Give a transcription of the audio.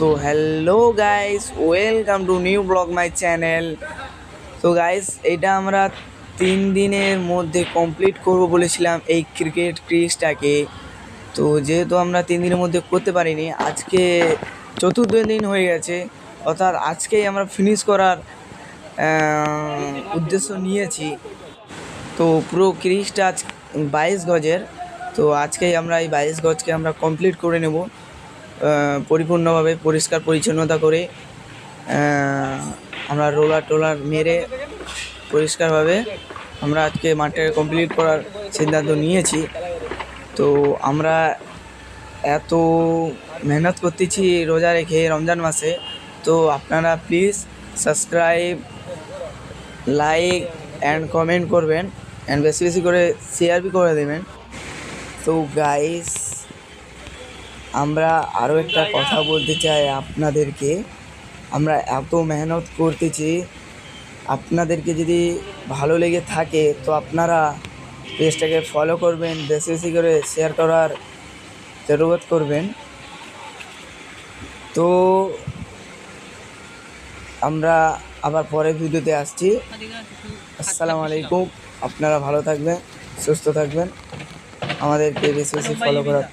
তো hello guys, welcome to new blog my channel. তো guys, এটা আমরা 3 দিনের মধ্যে কমপ্লিট করব বলেছিলাম এই ক্রিকেট ক্রিজটাকে। তো যেহেতু আমরা 3 দিনের মধ্যে করতে পারিনি, আজকে চতুর্থ দিন হয়ে গেছে, অর্থাৎ আজকেই আমরা ফিনিশ করার উদ্দেশ্য নিয়েছি। তো পুরো ক্রিজটা আজ 22 গজের। তো আজকেই আমরা এই 22 গজকে আমরা কমপ্লিট করে নেব পরিপূর্ণভাবে, পরিষ্কার পরিচ্ছন্নতা করে। আমরা রোলার টোলার মেরে পরিষ্কারভাবে আমরা আজকে মাঠটাকে কমপ্লিট করার সিদ্ধান্ত নিয়েছি। তো আমরা এত মেহনত করতেছি রোজা রেখে রমজান মাসে। তো আপনারা please subscribe, like and comment করবেন, অ্যান্ড বেশি বেশি করে শেয়ার করে দেবেন। তো গাইস, আমরা আরও একটা কথা বলতে চাই আপনাদেরকে। আমরা এত মেহনত করতেছি, আপনাদেরকে যদি ভালো লেগে থাকে তো আপনারা পেজটাকে ফলো করবেন, বেশি বেশি করে শেয়ার করার জরুরত করবেন। তো আমরা আবার পরের ভিডিওতে আসছি। আসসালামু আলাইকুম। আপনারা ভালো থাকবেন, সুস্থ থাকবেন, আমাদেরকে বেশি বেশি ফলো করার